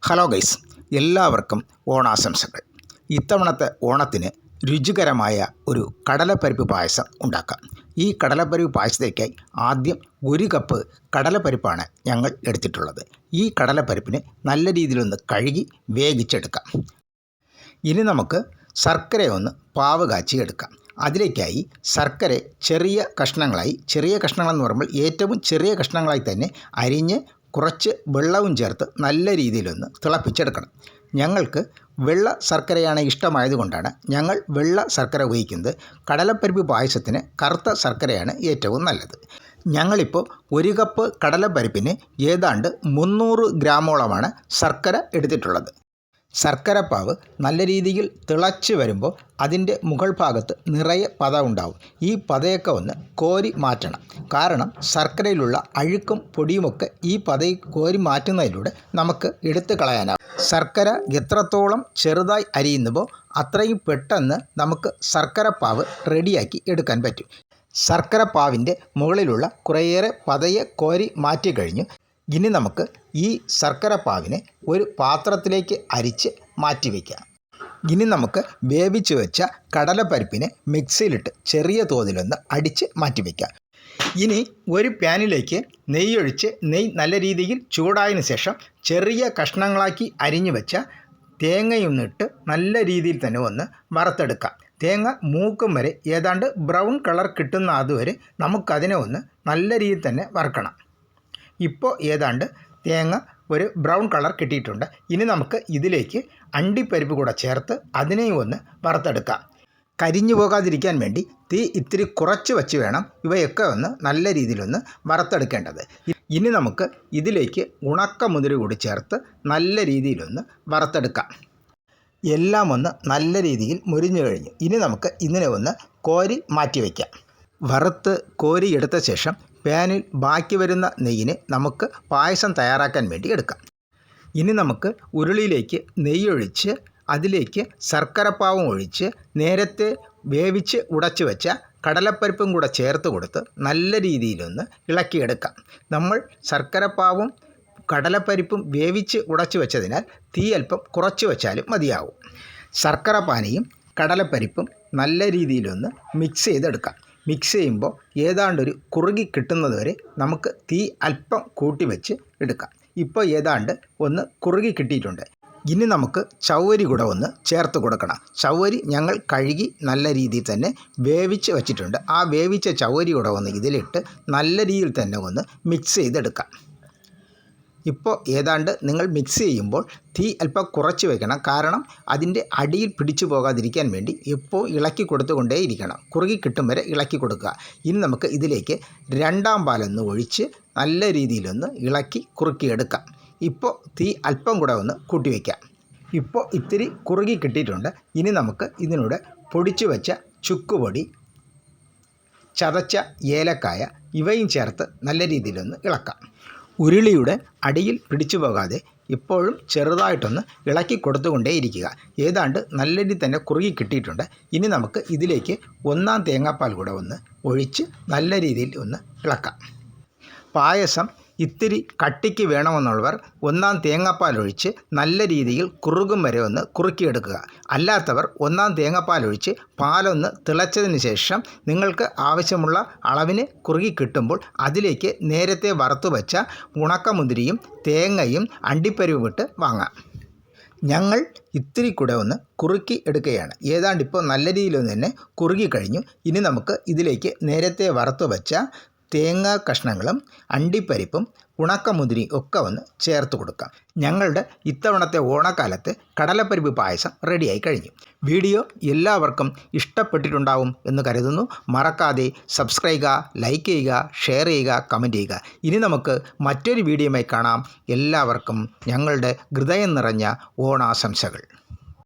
Hello guys, എല്ലാവർക്കും ഓണാശംസകൾ. ഇത്തവണത്തെ ഓണത്തിന് രുചികരമായ ഒരു കടലപ്പരിപ്പ് പായസം ഉണ്ടാക്കാം. ഈ കടലപ്പരിപ്പ് പായസത്തേക്കായി ആദ്യം 1 കപ്പ് കടലപ്പരിപ്പാണ് ഞങ്ങൾ എടുത്തിട്ടുള്ളത്. ഈ കടലപ്പരിപ്പിനെ നല്ല രീതിയിലൊന്ന് കഴുകി വേവിച്ചെടുക്കാം. ഇനി നമുക്ക് ശർക്കരയൊന്ന് പാവ് കാച്ചി എടുക്കാം. അതിലേക്കായി ശർക്കര ചെറിയ കഷ്ണങ്ങളെന്ന് പറയുമ്പോൾ ഏറ്റവും ചെറിയ കഷ്ണങ്ങളായി തന്നെ അരിഞ്ഞ് കുറച്ച് വെള്ളവും ചേർത്ത് നല്ല രീതിയിലൊന്ന് തിളപ്പിച്ചെടുക്കണം. ഞങ്ങൾക്ക് വെള്ള ശർക്കരയാണ് ഇഷ്ടമായതുകൊണ്ടാണ് ഞങ്ങൾ വെള്ള ശർക്കര ഉപയോഗിക്കുന്നത്. കടലപ്പരിപ്പ് പായസത്തിന് കറുത്ത ശർക്കരയാണ് ഏറ്റവും നല്ലത്. ഞങ്ങളിപ്പോൾ 1 കപ്പ് കടലപ്പരിപ്പിന് ഏതാണ്ട് 300 ഗ്രാമോളമാണ് ശർക്കര എടുത്തിട്ടുള്ളത്. ശർക്കരപ്പാവ് നല്ല രീതിയിൽ തിളച്ച് വരുമ്പോൾ അതിൻ്റെ മുകൾ ഭാഗത്ത് നിറയെ പത ഉണ്ടാവും. ഈ പതയൊക്കെ ഒന്ന് കോരി മാറ്റണം. കാരണം ശർക്കരയിലുള്ള അഴുക്കും പൊടിയുമൊക്കെ ഈ പതയിൽ കോരി മാറ്റുന്നതിലൂടെ നമുക്ക് എടുത്തു കളയാനാവും. ശർക്കര എത്രത്തോളം ചെറുതായി അരിയുന്നുവോ അത്രയും പെട്ടെന്ന് നമുക്ക് ശർക്കരപ്പാവ് റെഡിയാക്കി എടുക്കാൻ പറ്റും. ശർക്കരപ്പാവിൻ്റെ മുകളിലുള്ള കുറേയേറെ പതയെ കോരി മാറ്റിക്കഴിഞ്ഞു. ഇനി നമുക്ക് ഈ ശർക്കരപ്പാവിനെ ഒരു പാത്രത്തിലേക്ക് അരിച്ച് മാറ്റി വയ്ക്കാം. ഇനി നമുക്ക് വേവിച്ച് വെച്ച കടലപ്പരിപ്പിനെ മിക്സിയിലിട്ട് ചെറിയ തോതിലൊന്ന് അടിച്ച് മാറ്റി വയ്ക്കാം. ഇനി ഒരു പാനിലേക്ക് നെയ്യൊഴിച്ച് നെയ്യ് നല്ല രീതിയിൽ ചൂടായതിനു ശേഷം ചെറിയ കഷ്ണങ്ങളാക്കി അരിഞ്ഞു വെച്ച തേങ്ങയൊന്നിട്ട് നല്ല രീതിയിൽ തന്നെ ഒന്ന് വറുത്തെടുക്കാം. തേങ്ങ മൂക്കും വരെ ഏതാണ്ട് ബ്രൗൺ കളർ കിട്ടുന്ന അതുവരെ നമുക്കതിനെ ഒന്ന് നല്ല രീതിയിൽ തന്നെ വറുക്കണം. ഇപ്പോൾ ഏതാണ്ട് തേങ്ങ ഒരു ബ്രൗൺ കളർ കിട്ടിയിട്ടുണ്ട്. ഇനി നമുക്ക് ഇതിലേക്ക് അണ്ടിപ്പരിപ്പ് കൂടെ ചേർത്ത് അതിനെയും ഒന്ന് വറുത്തെടുക്കാം. കരിഞ്ഞു പോകാതിരിക്കാൻ വേണ്ടി തീ ഇത്തിരി കുറച്ച് വെച്ച് വേണം ഇവയൊക്കെ ഒന്ന് നല്ല രീതിയിലൊന്ന് വറുത്തെടുക്കേണ്ടത്. ഇനി നമുക്ക് ഇതിലേക്ക് ഉണക്കമുന്തിരി കൂടി ചേർത്ത് നല്ല രീതിയിലൊന്ന് വറുത്തെടുക്കാം. എല്ലാം ഒന്ന് നല്ല രീതിയിൽ മുരിഞ്ഞു കഴിഞ്ഞു. ഇനി നമുക്ക് ഇതിനെ ഒന്ന് കോരി മാറ്റി വയ്ക്കാം. വറുത്ത് കോരി എടുത്ത ശേഷം പാനിൽ ബാക്കി വരുന്ന നെയ്യിനെ നമുക്ക് പായസം തയ്യാറാക്കാൻ വേണ്ടി എടുക്കാം. ഇനി നമുക്ക് ഉരുളിയിലേക്ക് നെയ്യൊഴിച്ച് അതിലേക്ക് ശർക്കരപ്പാവും ഒഴിച്ച് നേരത്തെ വേവിച്ച് ഉടച്ചു വെച്ച കടലപ്പരിപ്പും കൂടെ ചേർത്ത് കൊടുത്ത് നല്ല രീതിയിലൊന്ന് ഇളക്കിയെടുക്കാം. നമ്മൾ ശർക്കരപ്പാവും കടലപ്പരിപ്പും വേവിച്ച് ഉടച്ചു വെച്ചതിനാൽ തീ അല്പം കുറച്ച് വെച്ചാലും മതിയാവും. ശർക്കരപ്പാനിയും കടലപ്പരിപ്പും നല്ല രീതിയിലൊന്ന് മിക്സ് ചെയ്തെടുക്കാം. മിക്സ് ചെയ്യുമ്പോൾ ഏതാണ്ടൊരു കുറുകി കിട്ടുന്നത് വരെ നമുക്ക് തീ അല്പം കൂട്ടി വെച്ച് എടുക്കാം. ഇപ്പോൾ ഏതാണ്ട് ഒന്ന് കുറുകി കിട്ടിയിട്ടുണ്ട്. ഇനി നമുക്ക് ചവ്വരി കൂടെ ഒന്ന് ചേർത്ത് കൊടുക്കണം. ചവ്വരി ഞങ്ങൾ കഴുകി നല്ല രീതിയിൽ തന്നെ വേവിച്ച് വച്ചിട്ടുണ്ട്. ആ വേവിച്ച ചവ്വരി കൂടെ ഒന്ന് ഇതിലിട്ട് നല്ല രീതിയിൽ തന്നെ ഒന്ന് മിക്സ് ചെയ്തെടുക്കാം. ഇപ്പോൾ ഏതാണ്ട് നിങ്ങൾ മിക്സ് ചെയ്യുമ്പോൾ തീ അല്പം കുറച്ച് വയ്ക്കണം. കാരണം അതിൻ്റെ അടിയിൽ പിടിച്ചു പോകാതിരിക്കാൻ വേണ്ടി ഇപ്പോൾ ഇളക്കി കൊടുത്തുകൊണ്ടേ ഇരിക്കണം. കുറുകി കിട്ടും വരെ ഇളക്കി കൊടുക്കുക. ഇനി നമുക്ക് ഇതിലേക്ക് 2ാം പാലൊന്ന് ഒഴിച്ച് നല്ല രീതിയിലൊന്ന് ഇളക്കി കുറുക്കിയെടുക്കാം. ഇപ്പോൾ തീ അല്പം കൂടെ ഒന്ന് കൂട്ടി വയ്ക്കാം. ഇപ്പോൾ ഇത്തിരി കുറുകി കിട്ടിയിട്ടുണ്ട്. ഇനി നമുക്ക് ഇതിനൂടെ പൊടിച്ചു വെച്ച ചുക്കുപൊടി, ചതച്ച ഏലക്കായ ഇവയും ചേർത്ത് നല്ല രീതിയിലൊന്ന് ഇളക്കാം. ഉരുളിയുടെ അടിയിൽ പിടിച്ചു പോകാതെ ഇപ്പോഴും ചെറുതായിട്ടൊന്ന് ഇളക്കി കൊടുത്തുകൊണ്ടേയിരിക്കുക. ഏതാണ്ട് നല്ല രീതിയിൽ തന്നെ കുറുകി കിട്ടിയിട്ടുണ്ട്. ഇനി നമുക്ക് ഇതിലേക്ക് 1ാം തേങ്ങാപ്പാൽ കൂടെ ഒന്ന് ഒഴിച്ച് നല്ല രീതിയിൽ ഒന്ന് ഇളക്കാം. പായസം ഇത്തിരി കട്ടിക്ക് വേണമെന്നുള്ളവർ 1ാം തേങ്ങാപ്പാൽ ഒഴിച്ച് നല്ല രീതിയിൽ കുറുകും വരെ ഒന്ന് കുറുക്കിയെടുക്കുക. അല്ലാത്തവർ 1ാം തേങ്ങാപ്പാൽ ഒഴിച്ച് പാലൊന്ന് തിളച്ചതിന് ശേഷം നിങ്ങൾക്ക് ആവശ്യമുള്ള അളവിന് കുറുകി കിട്ടുമ്പോൾ അതിലേക്ക് നേരത്തെ വറുത്തു വെച്ച ഉണക്കമുന്തിരിയും തേങ്ങയും അണ്ടിപ്പരിപ്പും ഇട്ട് വാങ്ങാം. ഞങ്ങൾ ഇത്തിരി കൂടെ ഒന്ന് കുറുക്കി എടുക്കുകയാണ്. ഏതാണ്ട് ഇപ്പോൾ നല്ല രീതിയിലൊന്ന് തന്നെ കുറുകി കഴിഞ്ഞു. ഇനി നമുക്ക് ഇതിലേക്ക് നേരത്തെ വറുത്തു വെച്ച തേങ്ങ കഷ്ണങ്ങളും അണ്ടിപ്പരിപ്പും ഉണക്കമുന്തിരിയും ഒക്കെ ഒന്ന് ചേർത്ത് കൊടുക്കാം. ഞങ്ങളുടെ ഇത്തവണത്തെ ഓണക്കാലത്ത് കടലപ്പരിപ്പ് പായസം റെഡിയായി കഴിഞ്ഞു. വീഡിയോ എല്ലാവർക്കും ഇഷ്ടപ്പെട്ടിട്ടുണ്ടാവും എന്ന് കരുതുന്നു. മറക്കാതെ സബ്സ്ക്രൈബ് ചെയ്യുക, ലൈക്ക് ചെയ്യുക, ഷെയർ ചെയ്യുക, കമൻറ്റ് ചെയ്യുക. ഇനി നമുക്ക് മറ്റൊരു വീഡിയോയുമായി കാണാം. എല്ലാവർക്കും ഞങ്ങളുടെ ഹൃദയം നിറഞ്ഞ ഓണാശംസകൾ.